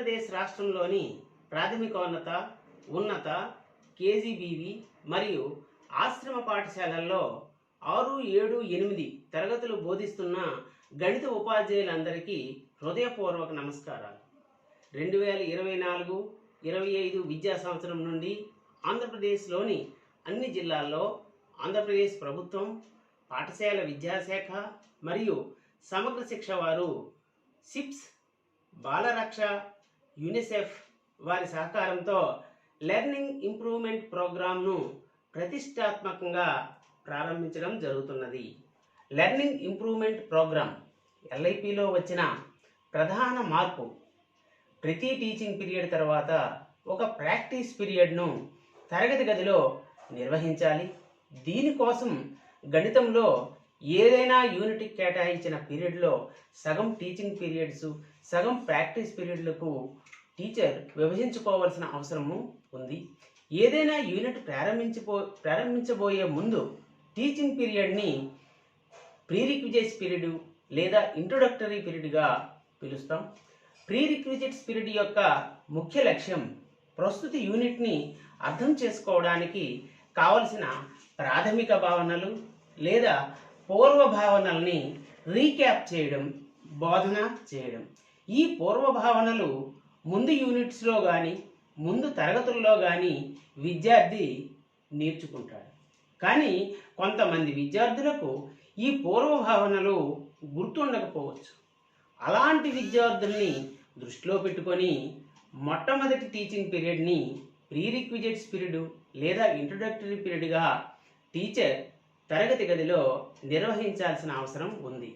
ఆంధ్రప్రదేశ్ రాష్ట్రంలోని ప్రాథమికోన్నత, ఉన్నత, కేజీబీవీ మరియు ఆశ్రమ పాఠశాలల్లో 6, 7, 8 తరగతులు బోధిస్తున్న గణిత ఉపాధ్యాయులందరికీ హృదయపూర్వక నమస్కారాలు. 2024-25 విద్యా సంవత్సరం నుండి ఆంధ్రప్రదేశ్లోని అన్ని జిల్లాల్లో ఆంధ్రప్రదేశ్ ప్రభుత్వం, పాఠశాల విద్యాశాఖ మరియు సమగ్ర శిక్ష వారు సిప్స్, బాలరక్ష, యూనిసెఫ్ వారి సహకారంతో లెర్నింగ్ ఇంప్రూవ్మెంట్ ప్రోగ్రామ్ను ప్రతిష్టాత్మకంగా ప్రారంభించడం జరుగుతున్నది. లెర్నింగ్ ఇంప్రూవ్మెంట్ ప్రోగ్రామ్ LIPలో వచ్చిన ప్రధాన మార్పు ప్రతి టీచింగ్ పీరియడ్ తర్వాత ఒక ప్రాక్టీస్ పీరియడ్ను తరగతి గదిలో నిర్వహించాలి. దీనికోసం గణితంలో ఏదైనా యూనిట్కి కేటాయించిన పీరియడ్లో సగం టీచింగ్ పీరియడ్స్, సగం ప్రాక్టీస్ పీరియడ్లకు టీచర్ విభజించుకోవాల్సిన అవసరము ఉంది. ఏదైనా యూనిట్ ప్రారంభించబోయే ముందు టీచింగ్ పీరియడ్ని ప్రీరిక్విజిట్స్ పీరియడ్ లేదా ఇంట్రొడక్టరీ పీరియడ్గా పిలుస్తాం. ప్రీరిక్విజిట్స్ పీరియడ్ యొక్క ముఖ్య లక్ష్యం ప్రస్తుత యూనిట్ని అర్థం చేసుకోవడానికి కావలసిన ప్రాథమిక భావనలు లేదా పూర్వ భావనల్ని రీక్యాప్ చేయడం, బోధన చేయడం. ఈ పూర్వ భావనలు ముందు యూనిట్స్లో కానీ ముందు తరగతుల్లో కానీ విద్యార్థి నేర్చుకుంటాడు. కానీ కొంతమంది విద్యార్థులకు ఈ పూర్వ భావనలు గుర్తుండకపోవచ్చు. అలాంటి విద్యార్థుల్ని దృష్టిలో పెట్టుకొని మొట్టమొదటి టీచింగ్ పీరియడ్ని ప్రీరిక్విజిట్స్ పీరియడ్ లేదా ఇంట్రొడక్టరీ పీరియడ్గా టీచర్ తరగతి గదిలో నిర్వహించాల్సిన అవసరం ఉంది.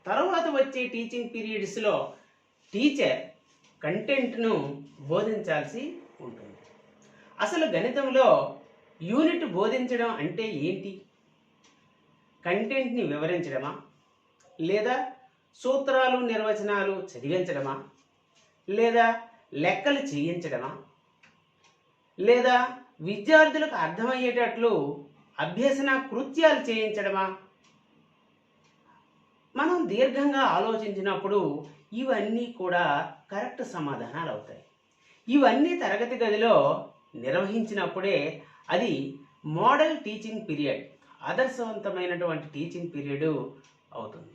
తర్వాత వచ్చే టీచింగ్ పీరియడ్స్లో టీచర్ కంటెంట్ను బోధించాల్సి ఉంటుంది. అసలు గణితంలో యూనిట్ బోధించడం అంటే ఏంటి? కంటెంట్ని వివరించడమా, లేదా సూత్రాలు, నిర్వచనాలు చదివించడమా, లేదా లెక్కలు చేయించడమా, లేదా విద్యార్థులకు అర్థమయ్యేటట్లు అభ్యసన కృత్యాలు చేయించడమా? మనం దీర్ఘంగా ఆలోచించినప్పుడు ఇవన్నీ కూడా కరెక్ట్ సమాధానాలు అవుతాయి. ఇవన్నీ తరగతి గదిలో నిర్వహించినప్పుడే అది మోడల్ టీచింగ్ పీరియడ్, ఆదర్శవంతమైనటువంటి టీచింగ్ పీరియడ్ అవుతుంది.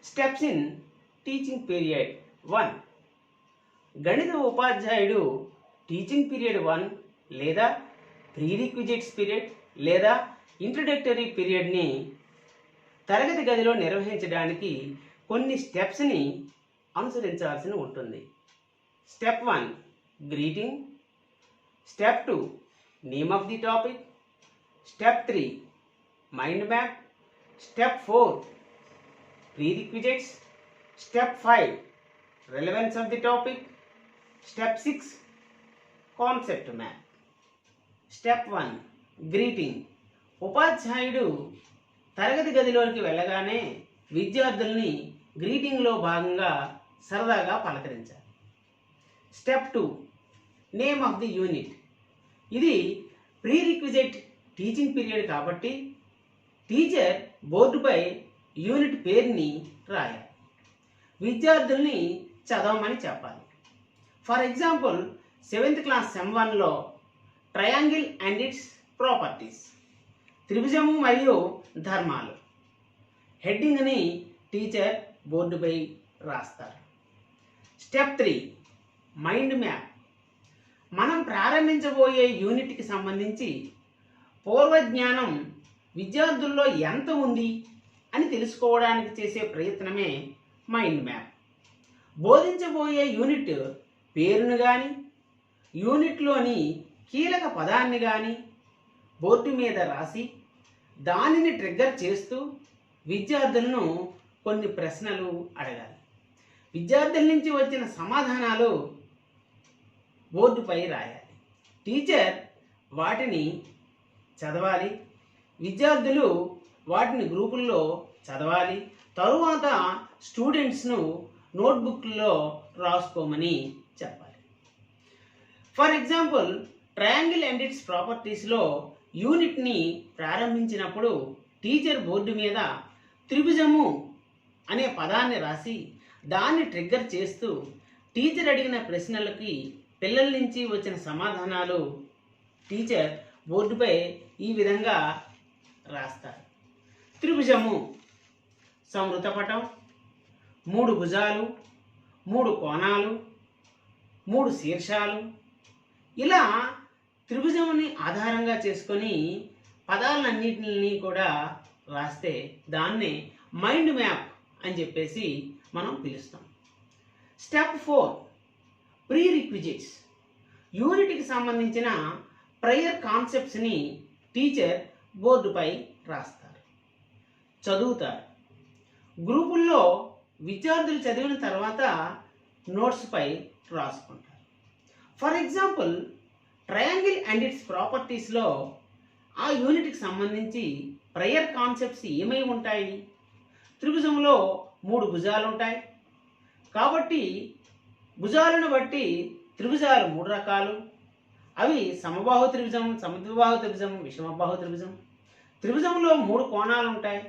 Steps in teaching period 1. గణిత ఉపాధ్యాయుడు టీచింగ్ పీరియడ్ 1 లేదా ప్రీరిక్విజిట్స్ పీరియడ్ లేదా ఇంట్రొడక్టరీ పీరియడ్ని తరగతి గదిలో నిర్వహించడానికి కొన్ని స్టెప్స్ని అనుసరించాల్సి ఉంటుంది. Step 1 greeting, step 2 name of the topic, step 3 mind map, step 4 prerequisites, step 5 relevance of the topic, step 6 concept map. Step 1 greeting. ఉపాధ్యాయుడు తరగతి గదిలోకి వెళ్ళగానే విద్యార్థుల్ని గ్రీటింగ్లో భాగంగా సరదాగా పలకరించాలి. Step 2 name of the unit. ఇది ప్రీరిక్విజిట్ టీచింగ్ పీరియడ్ కాబట్టి టీచర్ బోర్డుపై యూనిట్ పేరుని రాయాలి, విద్యార్థుల్ని చదవమని చెప్పాలి. For example 7th class sem 1లో ట్రయాంగిల్ అండ్ ఇట్స్ ప్రాపర్టీస్, త్రిభుజము మరియు ధర్మాలు హెడ్డింగ్ని టీచర్ బోర్డుపై రాస్తారు. Step 3 mind map. మనం ప్రారంభించబోయే యూనిట్కి సంబంధించి పూర్వజ్ఞానం విద్యార్థుల్లో ఎంత ఉంది అని తెలుసుకోవడానికి చేసే ప్రయత్నమే మైండ్ మ్యాప్. బోధించబోయే యూనిట్ పేరును కానీ యూనిట్లోని కీలక పదాన్ని కానీ బోర్డు మీద రాసి దానిని ట్రిగ్గర్ చేస్తూ విద్యార్థులను కొన్ని ప్రశ్నలు అడగాలి. విద్యార్థుల నుంచి వచ్చిన సమాధానాలు బోర్డుపై రాయాలి. టీచర్ వాటిని చదవాలి, విద్యార్థులు వాటిని గ్రూపుల్లో చదవాలి. తరువాత స్టూడెంట్స్ను నోట్బుక్లో రాసుకోమని చెప్పాలి. For example triangle and its ప్రాపర్టీస్లో యూనిట్ని ప్రారంభించినప్పుడు టీచర్ బోర్డు మీద త్రిభుజము అనే పదాన్ని రాసి దాన్ని ట్రిగ్గర్ చేస్తూ టీచర్ అడిగిన ప్రశ్నలకి పిల్లల నుంచి వచ్చిన సమాధానాలు టీచర్ బోర్డుపై ఈ విధంగా రాస్తారు. త్రిభుజము సంవృతపటం, 3 భుజాలు, 3 కోణాలు, 3 శీర్షాలు. ఇలా త్రిభుజముని ఆధారంగా చేసుకొని పదాలన్నింటినీ కూడా రాస్తే దాన్నే మైండ్ మ్యాప్ అని చెప్పేసి మనం పిలుస్తాం. Step 4 pre requisites. యూనిట్కి సంబంధించిన ప్రయర్ కాన్సెప్ట్స్ని టీచర్ బోర్డుపై రాస్తారు, చదువుతారు. గ్రూపుల్లో విద్యార్థులు చదివిన తర్వాత నోట్స్పై రాసుకుంటారు. For example, triangle and its ప్రాపర్టీస్లో ఆ యూనిట్కి సంబంధించి ప్రయర్ కాన్సెప్ట్స్ ఏమై ఉంటాయి? త్రిభుజంలో 3 భుజాలు ఉంటాయి కాబట్టి భుజాలను బట్టి త్రిభుజాలు 3 రకాలు. అవి సమబాహు త్రిభుజం, సమద్విబాహు త్రిభుజం, విషమబాహు త్రిభుజం. త్రిభుజంలో 3 కోణాలు ఉంటాయి.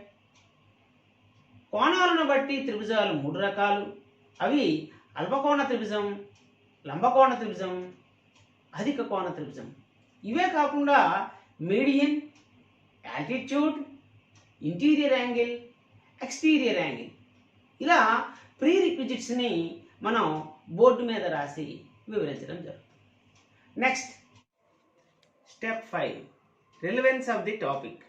కోణాలను బట్టి త్రిభుజాలు 3 రకాలు. అవి అల్పకోణ త్రిభుజం, లంబకోణ త్రిభుజం, అధిక కోణ త్రిభుజం. ఇవే కాకుండా median, altitude, interior angle, exterior angle, ఇలా ప్రీ రిక్విజిట్స్ని మనం బోర్డు మీద రాసి వివరించడం జరుగుతుంది. Next step 5 relevance of the topic.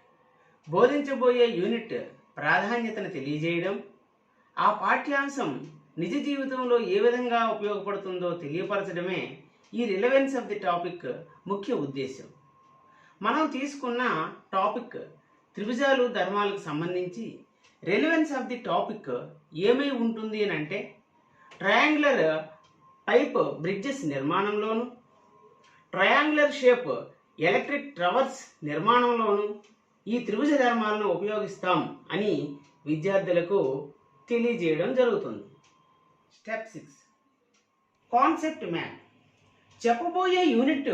బోధించబోయే యూనిట్ ప్రాధాన్యతను తెలియజేయడం, ఆ పాఠ్యాంశం నిజ జీవితంలో ఏ విధంగా ఉపయోగపడుతుందో తెలియపరచడమే ఈ రిలవెన్స్ ఆఫ్ ది టాపిక్ ముఖ్య ఉద్దేశం. మనం తీసుకున్న టాపిక్ త్రిభుజాలు, ధర్మాలకు సంబంధించి రిలవెన్స్ ఆఫ్ ది టాపిక్ ఏమై ఉంటుంది అని అంటే, ట్రయాంగులర్ పైప్ బ్రిడ్జెస్ నిర్మాణంలోను, ట్రయాంగులర్ షేప్ ఎలక్ట్రిక్ టవర్స్ నిర్మాణంలోను ఈ త్రిభుజ ధర్మాలను ఉపయోగిస్తాం అని విద్యార్థులకు తెలియజేయడం జరుగుతుంది. Step 6 concept map. చెప్పబోయే యూనిట్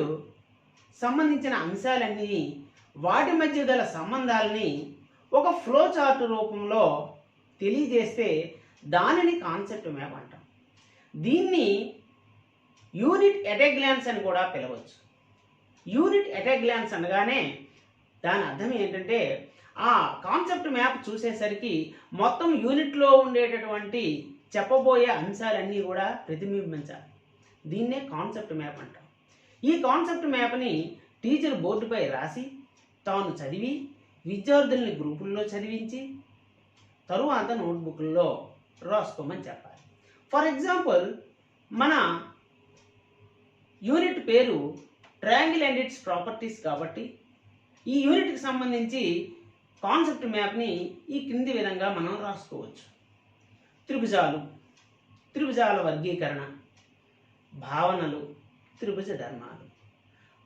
సంబంధించిన అంశాలన్నీ వాటి మధ్య గల సంబంధాలని ఒక ఫ్లో చార్ట్ రూపంలో తెలియజేస్తే దానిని కాన్సెప్ట్ మ్యాప్ అంటాం. దీన్ని యూనిట్ ఎట్ ఎ గ్లాన్స్ అని కూడా పిలవచ్చు. యూనిట్ ఎట్ ఎ గ్లాన్స్ అనగానే దాని అర్థం ఏంటంటే, ఆ కాన్సెప్ట్ మ్యాప్ చూసేసరికి మొత్తం యూనిట్లో ఉండేటటువంటి చెప్పబోయే అంశాలన్నీ కూడా ప్రతిబింబించాలి. దీన్నే కాన్సెప్ట్ మ్యాప్ అంటాం. ఈ కాన్సెప్ట్ మ్యాప్ని టీచర్ బోర్డుపై రాసి తాను చదివి విద్యార్థుల్ని గ్రూపుల్లో చదివించి తరువాత నోట్బుక్ల్లో రాసుకోమని చెప్పాలి. ఫర్ ఎగ్జాంపుల్, మన యూనిట్ పేరు ట్రయాంగిల్ అండ్ ఇట్స్ ప్రాపర్టీస్ కాబట్టి ఈ యూనిట్కి సంబంధించి కాన్సెప్ట్ మ్యాప్ని ఈ కింది విధంగా మనం రాసుకోవచ్చు. త్రిభుజాలు, త్రిభుజాల వర్గీకరణ, భావనలు, త్రిభుజ ధర్మాలు.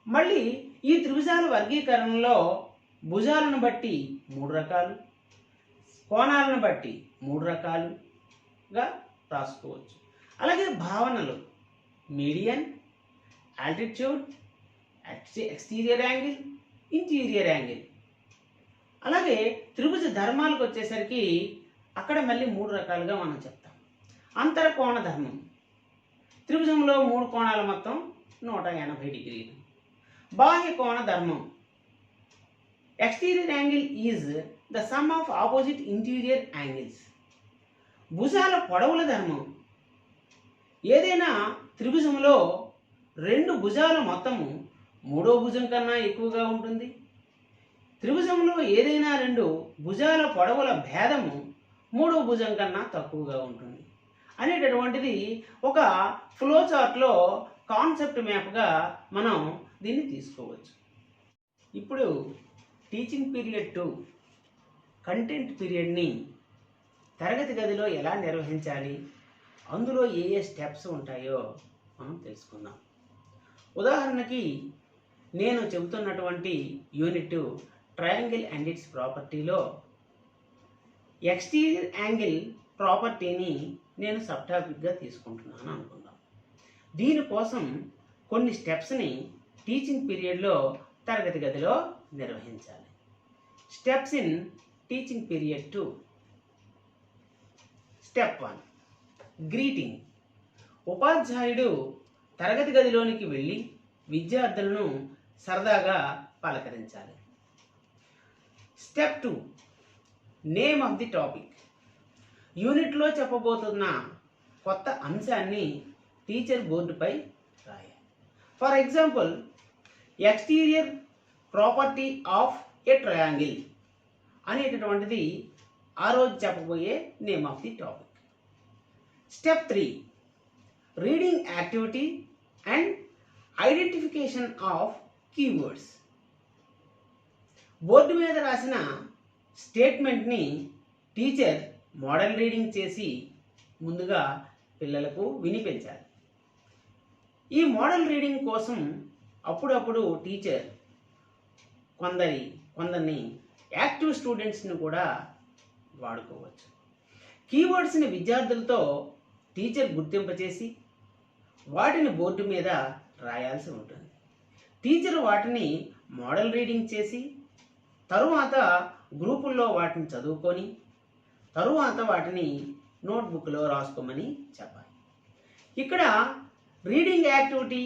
మళ్ళీ ఈ త్రిభుజాల వర్గీకరణలో భుజాలను బట్టి 3 రకాలు, కోణాలను బట్టి 3 రకాలుగా రాసుకోవచ్చు. అలాగే భావనలు median, altitude, exterior angle, interior angle. అలాగే త్రిభుజ ధర్మాలకు వచ్చేసరికి అక్కడ మళ్ళీ 3 రకాలుగా మనం చెప్తాం. అంతరకోణ ధర్మం, త్రిభుజంలో 3 కోణాలు మొత్తం 180 డిగ్రీలు. బాహ్య కోణ ధర్మం, exterior angle is the sum of opposite interior angles. భుజాల పొడవుల ధర్మం, ఏదైనా త్రిభుజంలో 2 భుజాల మొత్తము 3వ భుజం కన్నా ఎక్కువగా ఉంటుంది. త్రిభుజంలో ఏదైనా 2 భుజాల పొడవుల భేదము 3వ భుజం కన్నా తక్కువగా ఉంటుంది అనేటటువంటిది ఒక ఫ్లో చార్ట్లో కాన్సెప్ట్ మ్యాప్గా మనం దీన్ని తీసుకోవచ్చు. ఇప్పుడు టీచింగ్ పీరియడ్ 2 కంటెంట్ పీరియడ్ని తరగతి గదిలో ఎలా నిర్వహించాలి, అందులో ఏ ఏ స్టెప్స్ ఉంటాయో మనం తెలుసుకుందాం. ఉదాహరణకి నేను చెబుతున్నటువంటి యూనిట్ ట్రయాంగిల్ అండ్ ఇట్స్ ప్రాపర్టీలో ఎక్స్టీరియర్ యాంగిల్ ప్రాపర్టీని నేను సబ్ టాపిక్గా తీసుకుంటున్నాను అనుకుందాం. దీనికోసం కొన్ని స్టెప్స్ని టీచింగ్ పీరియడ్లో తరగతి గదిలో నిర్వహించాలి. Steps in teaching period 2. Step 1 greeting. ఉపాధ్యాయుడు తరగతి గదిలోనికి వెళ్ళి విద్యార్థులను సరదాగా పలకరించాలి. Step 2, name of the topic. యూనిట్లో చెప్పబోతున్న కొత్త అంశాన్ని టీచర్ బోర్డుపై రాయాలి. For example, exterior property of a triangle అనేటటువంటిది ఆ రోజు చెప్పబోయే name of the topic. Step 3, reading activity and identification of keywords. Board మీద రాసిన స్టేట్మెంట్ని టీచర్ మోడల్ రీడింగ్ చేసి ముందుగా పిల్లలకు వినిపించాలి. ఈ మోడల్ రీడింగ్ కోసం అప్పుడప్పుడు టీచర్ కొందరిని యాక్టివ్ స్టూడెంట్స్ని కూడా వాడుకోవచ్చు. కీవర్డ్స్ని విద్యార్థులతో టీచర్ గుర్తింపచేసి వాటిని బోర్డు మీద రాయాల్సి ఉంటుంది. టీచర్ వాటిని మోడల్ రీడింగ్ చేసి తరువాత గ్రూపుల్లో వాటిని చదువుకొని తరువాత వాటిని నోట్బుక్లో రాసుకోమని చెప్పాలి. ఇక్కడ రీడింగ్ యాక్టివిటీ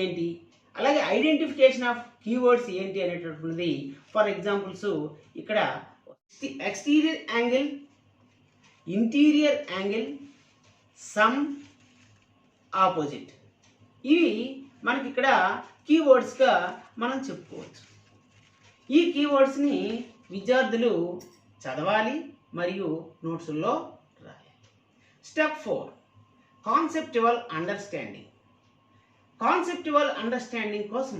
ఏంటి, అలాగే ఐడెంటిఫికేషన్ ఆఫ్ కీవర్డ్స్ ఏంటి అనేటటువంటిది ఫర్ ఎగ్జాంపుల్స్ ఇక్కడ exterior angle, interior angle, some, opposite, ఇవి మనకి ఇక్కడ కీవర్డ్స్గా మనం చెప్పుకోవచ్చు. ఈ కీవర్డ్స్ని విద్యార్థులు చదవాలి మరియు నోట్స్లో రాయాలి. Step 4, conceptual understanding. Conceptual understanding కోసం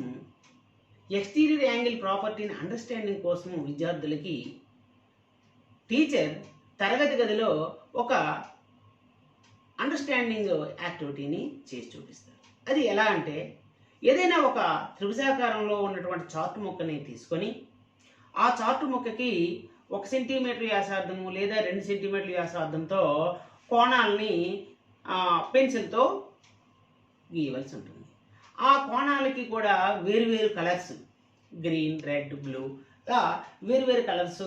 ఎక్స్టీరియర్ యాంగిల్ ప్రాపర్టీని అండర్స్టాండింగ్ కోసం విద్యార్థులకి టీచర్ తరగతి గదిలో ఒక అండర్స్టాండింగ్ యాక్టివిటీని చేసి చూపిస్తారు. అది ఎలా అంటే, ఏదైనా ఒక త్రిభుజాకారంలో ఉన్నటువంటి చార్ట్ ముక్కని తీసుకొని ఆ చార్ట్ ముక్కకి 1 సెంటీమీటర్ వ్యాసార్థము లేదా 2 సెంటీమీటర్ల వ్యాసార్థంతో కోణాలని పెన్సిల్తో గీయవలసి ఉంటుంది. ఆ కోణాలకి కూడా వేరువేరు కలర్స్, గ్రీన్, రెడ్, బ్లూ, ఇలా వేరువేరు కలర్స్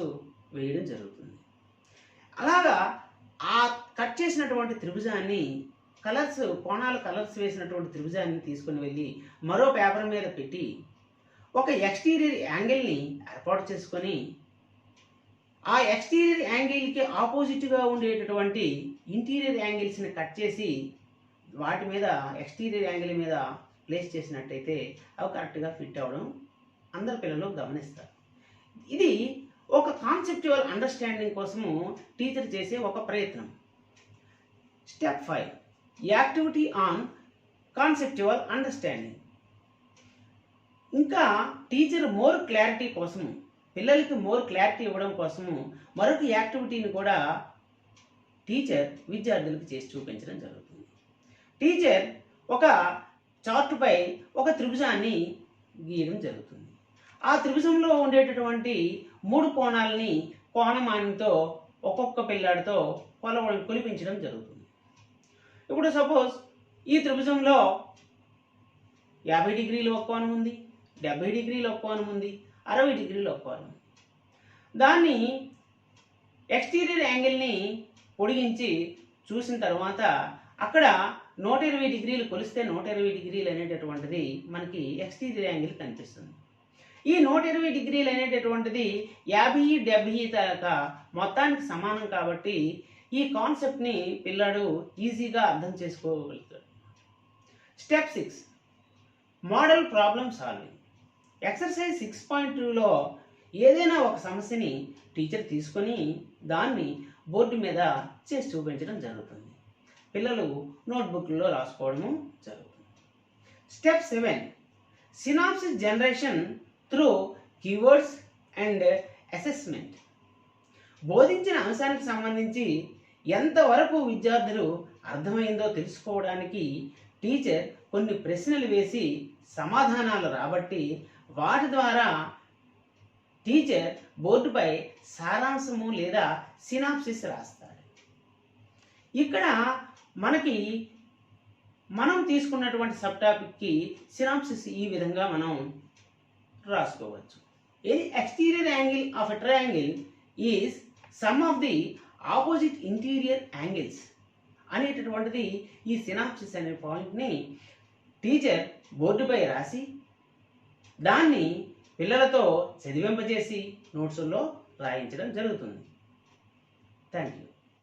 వేయడం జరుగుతుంది. అలాగా ఆ కట్ చేసినటువంటి త్రిభుజాన్ని కోణాల కలర్స్ వేసినటువంటి త్రిభుజాన్ని తీసుకుని వెళ్ళి మరో పేపర్ మీద పెట్టి ఒక ఎక్స్టీరియర్ యాంగిల్ని ఏర్పాటు చేసుకొని ఆ ఎక్స్టీరియర్ యాంగిల్కి ఆపోజిట్గా ఉండేటటువంటి ఇంటీరియర్ యాంగిల్స్ని కట్ చేసి వాటి మీద ఎక్స్టీరియర్ యాంగిల్ మీద ప్లేస్ చేసినట్టయితే అవి కరెక్ట్గా ఫిట్ అవ్వడం అందరు పిల్లలు గమనిస్తారు. ఇది ఒక కాన్సెప్చువల్ అండర్స్టాండింగ్ కోసము టీచర్ చేసే ఒక ప్రయత్నం. Step 5, activity on conceptual understanding. ఇంకా టీచర్ మోర్ క్లారిటీ కోసము, పిల్లలకి మోర్ క్లారిటీ ఇవ్వడం కోసము మరొక యాక్టివిటీని కూడా టీచర్ విద్యార్థులకు చేసి చూపించడం జరుగుతుంది. టీచర్ ఒక చార్టుపై ఒక త్రిభుజాన్ని గీయడం జరుగుతుంది. ఆ త్రిభుజంలో ఉండేటటువంటి 3 కోణాలని కోణమానంతో ఒక్కొక్క పిల్లాడితో కొలిపించడం జరుగుతుంది. ఇప్పుడు సపోజ్ ఈ త్రిభుజంలో 50 డిగ్రీలు ఒక కోణం ఉంది, 70 డిగ్రీలు ఒక కోణం ఉంది, 60 డిగ్రీలు ఒక కోణం ఉంది. దాన్ని ఎక్స్టీరియర్ యాంగిల్ని పొడిగించి చూసిన తర్వాత అక్కడ 120 డిగ్రీలు కొలిస్తే 120 డిగ్రీలు అనేటటువంటిది మనకి ఎక్స్టీరియర్ యాంగిల్ కనిపిస్తుంది. ఈ 120 డిగ్రీలు అనేటటువంటిది 50, 70 దాకా మొత్తానికి సమానం కాబట్టి ఈ కాన్సెప్ట్ని పిల్లాడు ఈజీగా అర్థం చేసుకోగలుగుతాడు. Step 6, model problem solving. Exercise 6.2లో ఏదైనా ఒక సమస్యని టీచర్ తీసుకొని దాన్ని బోర్డు మీద చేసి చూపించడం జరుగుతుంది. పిల్లలు నోట్బుక్లో రాసుకోవడము జరుగుతుంది. Step 7, synopsis generation through keywords and assessment. బోధించిన అంశానికి సంబంధించి ఎంతవరకు విద్యార్థులు అర్థమైందో తెలుసుకోవడానికి టీచర్ కొన్ని ప్రశ్నలు వేసి సమాధానాలు రాబట్టి వాటి ద్వారా టీచర్ బోర్డుపై సారాంశము లేదా సినాప్సిస్ రాస్తాడు. ఇక్కడ మనం తీసుకున్నటువంటి సబ్ టాపిక్కి సినాప్సిస్ ఈ విధంగా మనం రాసుకోవచ్చు. Exterior angle of a triangle is some of the opposite interior angles అనేటటువంటిది ఈ సినాప్సిస్ అనే పాయింట్ని టీచర్ బోర్డుపై రాసి దాన్ని పిల్లలతో చదివింపజేసి నోట్సుల్లో రాయించడం జరుగుతుంది. Thank you.